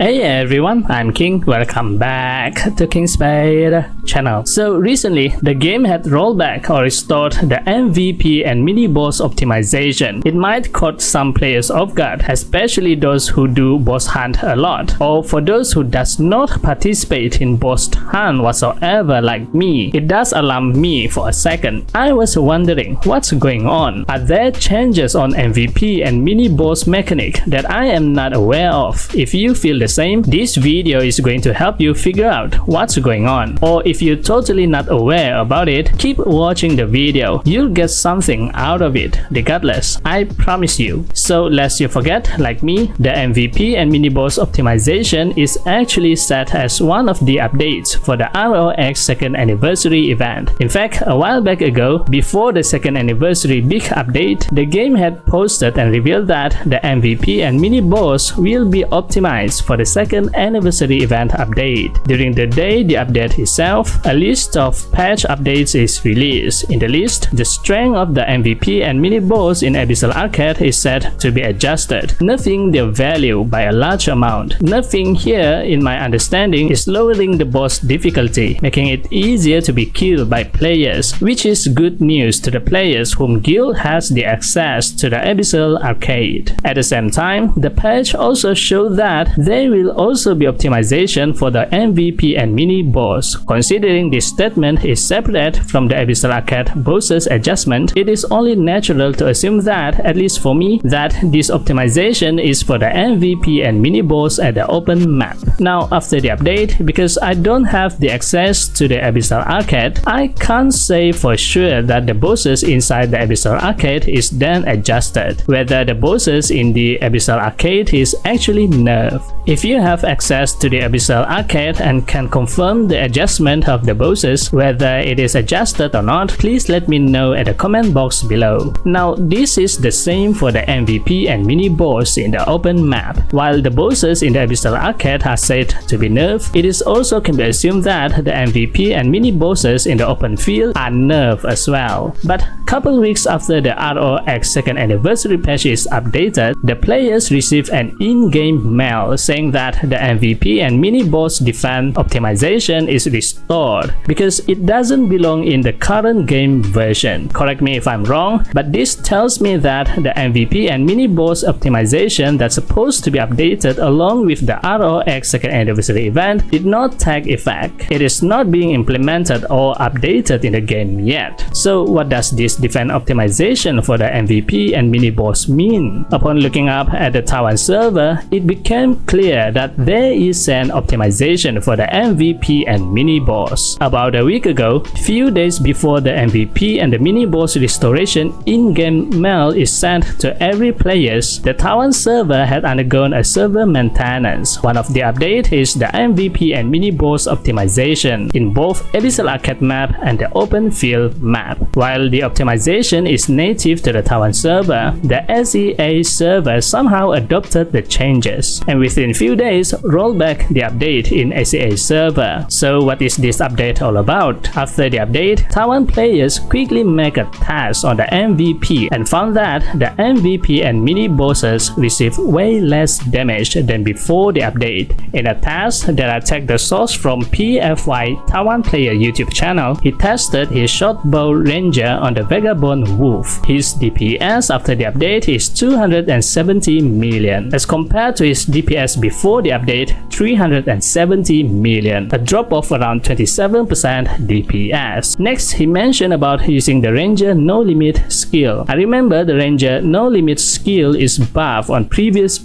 Hey everyone, I'm King. Welcome back to KingSpade channel. So recently, the game had rollback or restored the MVP and mini-boss optimization. It might caught some players off guard, especially those who do boss hunt a lot, or for those who does not participate in boss hunt whatsoever like me. It does alarm me for a second. I was wondering what's going on. Are there changes on MVP and mini-boss mechanic that I am not aware of? If you feel the same, this video is going to help you figure out what's going on. Or if you're totally not aware about it, keep watching the video. You'll get something out of it regardless, I promise you. So lest you forget, like me, the MVP and mini-boss optimization is actually set as one of the updates for the ROX 2nd anniversary event. In fact, a while back ago, before the 2nd anniversary big update, the game had posted and revealed that the MVP and mini-boss will be optimized for the 2nd anniversary event update. During the day the update itself, a list of patch updates is released. In the list, the strength of the MVP and mini-boss in Abyssal Arcade is set to be adjusted, nerfing their value by a large amount. Nerfing here, in my understanding, is lowering the boss difficulty, making it easier to be killed by players, which is good news to the players whom guild has the access to the Abyssal Arcade. At the same time, the patch also showed that there will also be optimization for the MVP and mini-boss. Considering this statement is separate from the Abyssal Arcade bosses adjustment, it is only natural to assume that, at least for me, that this optimization is for the MVP and mini-boss at the open map. Now, after the update, because I don't have the access to the Abyssal Arcade, I can't say for sure that the bosses inside the Abyssal Arcade is then adjusted, whether the bosses in the Abyssal Arcade is actually nerfed. If you have access to the Abyssal Arcade and can confirm the adjustment of the bosses, whether it is adjusted or not, please let me know at the comment box below. Now, this is the same for the MVP and mini-boss in the open map. While the bosses in the Abyssal Arcade are said to be nerfed, it is also can be assumed that the MVP and mini-bosses in the open field are nerfed as well. But couple weeks after the ROX 2nd anniversary patch is updated, the players receive an in-game mail saying that the MVP and mini-boss defense optimization is restored because it doesn't belong in the current game version. Correct me if I'm wrong, but this tells me that the MVP and mini-boss optimization that's supposed to be updated along with the ROX 2nd anniversary event did not take effect. It is not being implemented or updated in the game yet. So what does this defense optimization for the MVP and mini-boss mean? Upon looking up at the Taiwan server, it became clear that there is an optimization for the MVP and mini-boss. About a week ago, few days before the MVP and the mini-boss restoration in-game mail is sent to every players, the Taiwan server had undergone a server maintenance. One of the updates is the MVP and mini-boss optimization in both Abyssal Arcade map and the open field map. While the optimization is native to the Taiwan server, the SEA server somehow adopted the changes, and within few days rolled back the update in SEA server. So what is this update all about? After the update, Taiwan players quickly make a test on the MVP and found that the MVP and mini-bosses receive way less damage than before the update. In a test that I checked the source from PFY Taiwan player YouTube channel, he tested his short bow ranger on the Vagabond Wolf. His DPS after the update is 270 million as compared to his DPS before the update, 370 million, a drop of around 27% DPS. Next, he mentioned about using the Ranger No Limit skill. I remember the Ranger No Limit skill is buff on previous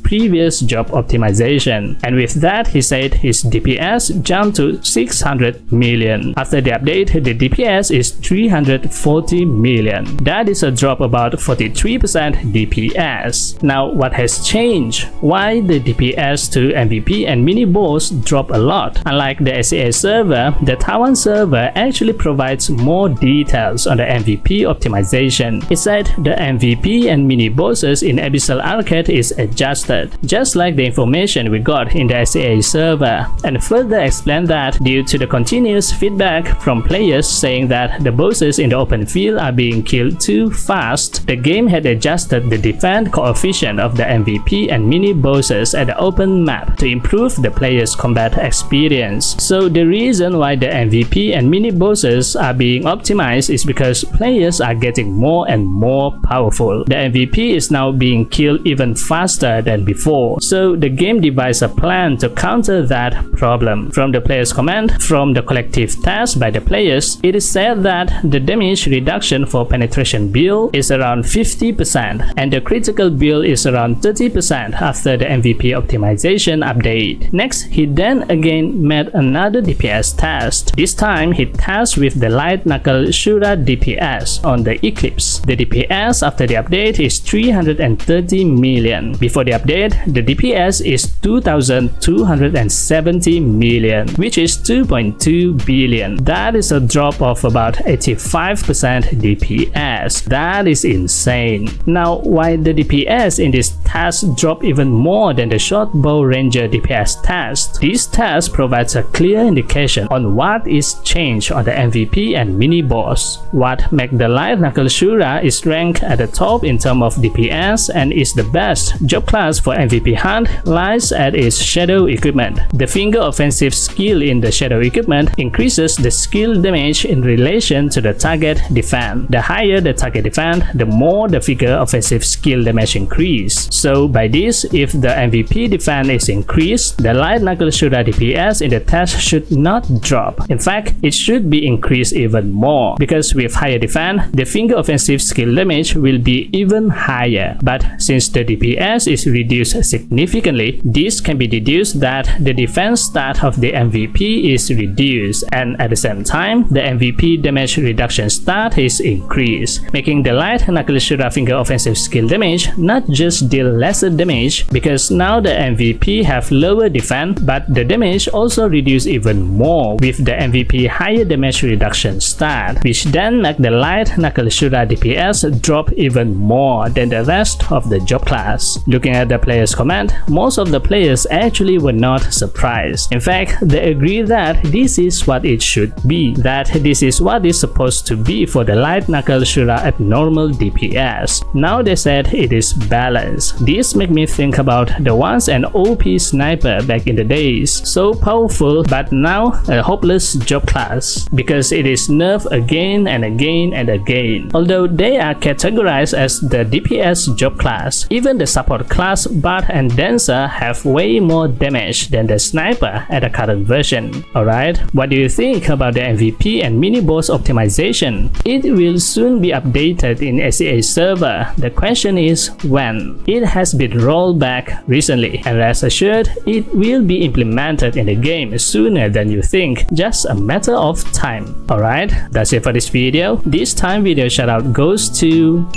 job optimization, and with that he said his DPS jumped to 600 million. After the update, the DPS is 340 million. That is a drop about 43% DPS. Now, what has changed? Why the DPS to MVP and mini-boss drop a lot? Unlike the SEA server, the Taiwan server actually provides more details on the MVP optimization. It said the MVP and mini-bosses in Abyssal Arcade is adjusted, just like the information we got in the SEA server, and further explained that due to the continuous feedback from players saying that the bosses in the open field are being being killed too fast, the game had adjusted the defense coefficient of the MVP and mini bosses at the open map to improve the player's combat experience. So the reason why the MVP and mini bosses are being optimized is because players are getting more and more powerful. The MVP is now being killed even faster than before, so the game devised a plan to counter that problem. From the player's comment, from the collective test by the players, it is said that the damage reduction for penetration build is around 50% and the critical build is around 30% after the MVP optimization update. Next, he then again made another DPS test. This time, he tested with the light knuckle Shura DPS on the Eclipse. The DPS after the update is 330 million. Before the update, the DPS is 2,270 million, which is 2.2 billion. That is a drop of about 85% DPS. That is insane. Now, why the DPS in this test drop even more than the short bow ranger DPS test? This test provides a clear indication on what is changed on the MVP and mini boss. What makes the light knuckle Shura is ranked at the top in terms of DPS and is the best job class for MVP hunt lies at its shadow equipment. The finger offensive skill in the shadow equipment increases the skill damage in relation to the target defense. The higher the target defense, the more the figure offensive skill damage increase. So by this, if the MVP defense is increased, the light knuckle Shura DPS in the test should not drop. In fact, it should be increased even more, because with higher defense, the finger offensive skill damage will be even higher. But since the DPS is reduced significantly, this can be deduced that the defense stat of the MVP is reduced, and at the same time, the MVP damage reduction stat is increased, making the light knuckle Shura finger offensive skill damage not just deal lesser damage, because now the MVP have lower defense, but the damage also reduced even more with the MVP higher damage reduction stat, which then make the light knuckle Shura DPS drop even more than the rest of the job class. Looking at the players' comment, most of the players actually were not surprised. In fact, they agree that this is what it should be, that this is what is supposed to be for the light knuckle Shura at normal DPS. Now they said it is balanced. This make me think about the once an OP sniper back in the days, so powerful but now a hopeless job class, because it is nerfed again and again and again. Although they are categorized as the DPS job class, even the support class Bard and Dancer have way more damage than the sniper at the current version. Alright, what do you think about the MVP and mini boss optimization? It will soon be updated in SEA server. The question is when. It has been rolled back recently, and rest assured it will be implemented in the game sooner than you think, just a matter of time. Alright, that's it for this video. This time video shoutout goes to...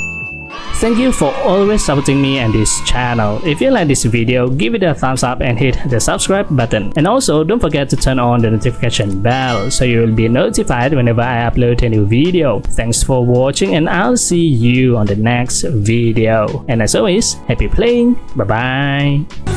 Thank you for always supporting me and this channel. If you like this video, give it a thumbs up and hit the subscribe button. And also don't forget to turn on the notification bell so you will be notified whenever I upload a new video. Thanks for watching and I'll see you on the next video. And as always, happy playing. Bye bye.